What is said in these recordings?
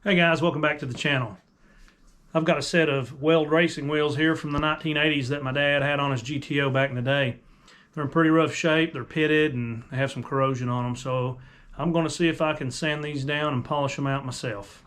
Hey guys, welcome back to the channel. I've got a set of Weld Racing Wheels here from the 1980s that my dad had on his GTO back in the day. They're in pretty rough shape, they're pitted, and they have some corrosion on them, so I'm going to see if I can sand these down and polish them out myself.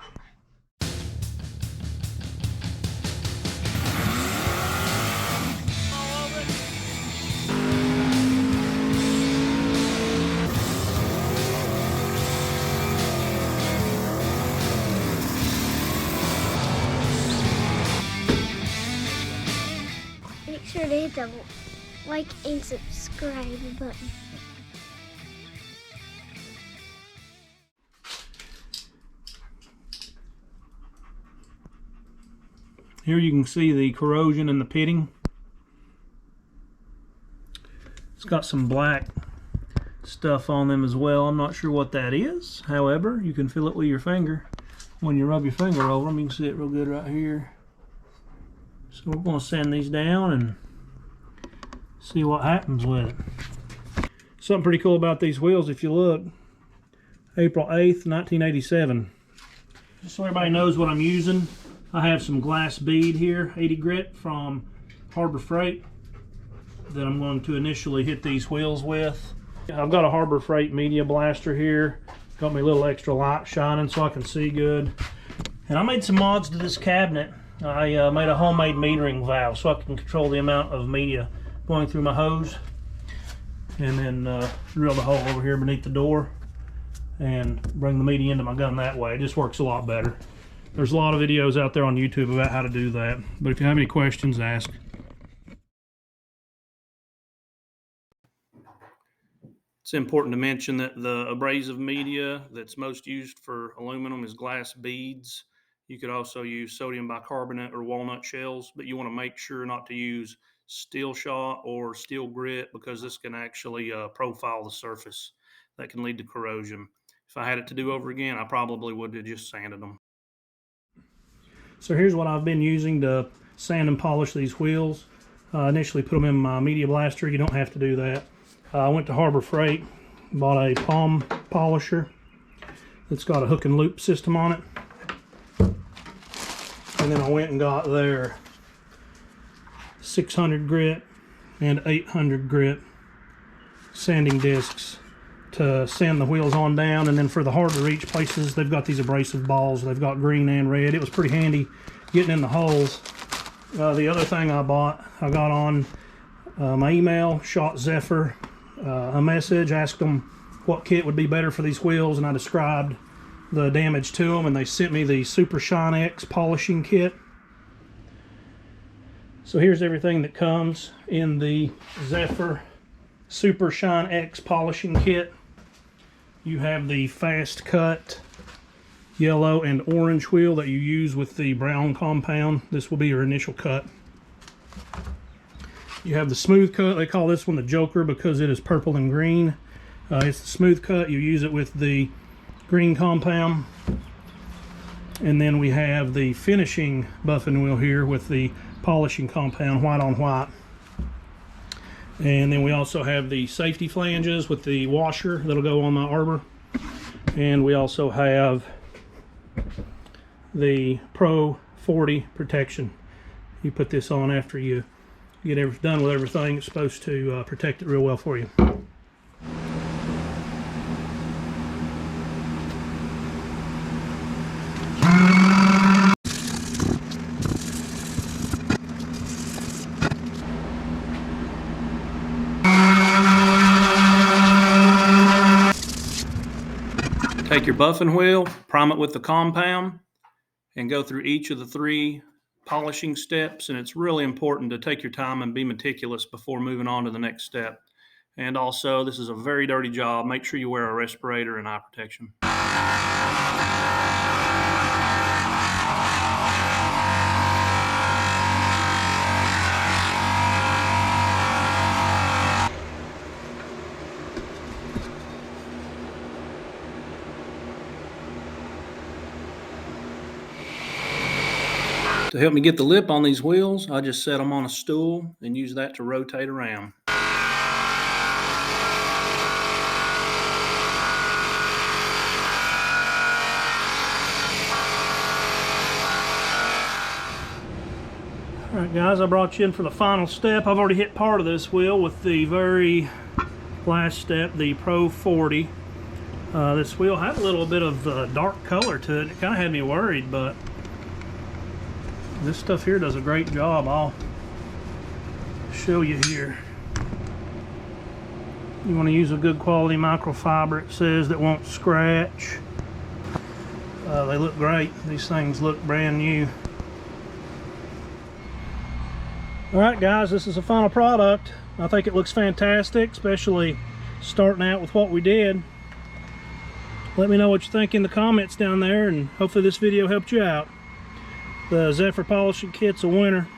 Make sure to hit the like and subscribe button. Here you can see the corrosion in the pitting. It's got some black stuff on them as well. I'm not sure what that is. However, you can feel it with your finger. When you rub your finger over them, you can see it real good right here. So we're going to sand these down and see what happens with it. Something pretty cool about these wheels, if you look, April 8th, 1987. Just so everybody knows what I'm using, I have some glass bead here, 80 grit from Harbor Freight, that I'm going to initially hit these wheels with. I've got a Harbor Freight media blaster here. Got me a little extra light shining so I can see good. And I made some mods to this cabinet. I made a homemade metering valve so I can control the amount of media going through my hose, and then drill the hole over here beneath the door and bring the media into my gun that way. It just works a lot better. There's a lot of videos out there on YouTube about how to do that, but if you have any questions, ask. It's important to mention that the abrasive media that's most used for aluminum is glass beads. You could also use sodium bicarbonate or walnut shells, but you want to make sure not to use steel shot or steel grit because this can actually profile the surface. That can lead to corrosion. If I had it to do over again, I probably would have just sanded them. So here's what I've been using to sand and polish these wheels. Initially put them in my media blaster. You don't have to do that. I went to Harbor Freight, bought a palm polisher that's got a hook and loop system on it. And then I went and got their 600 grit and 800 grit sanding discs to sand the wheels on down. And then for the hard to reach places, they've got these abrasive balls. They've got green and red. It was pretty handy getting in the holes. The other thing I got on my email, shot Zephyr a message, asked them what kit would be better for these wheels, and I described the damage to them, and they sent me the Super Shine X polishing kit. So here's everything that comes in the Zephyr Super Shine X polishing kit. You have the fast cut yellow and orange wheel that you use with the brown compound. This will be your initial cut. You have the smooth cut. They call this one the Joker because it is purple and green. It's the smooth cut. You use it with the green compound. And then we have the finishing buffing wheel here with the polishing compound, white on white. And then we also have the safety flanges with the washer that'll go on my arbor. And we also have the Pro 40 protection. You put this on after you get done with everything. It's supposed to protect it real well for you. Take your buffing wheel, prime it with the compound, and go through each of the 3 polishing steps. And it's really important to take your time and be meticulous before moving on to the next step. And also, this is a very dirty job. Make sure you wear a respirator and eye protection. To help me get the lip on these wheels, I just set them on a stool and use that to rotate around. Alright guys, I brought you in for the final step. I've already hit part of this wheel with the very last step, the Pro 40. This wheel had a little bit of dark color to it. It kind of had me worried, but this stuff here does a great job. I'll show you here. You want to use a good quality microfiber, it says, that won't scratch. They look great. These things look brand new. Alright guys, this is the final product. I think it looks fantastic, especially starting out with what we did. Let me know what you think in the comments down there, and hopefully this video helped you out. The Zephyr polishing kit's a winner.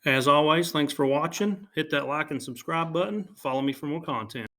As always, thanks for watching. Hit that like and subscribe button. Follow me for more content.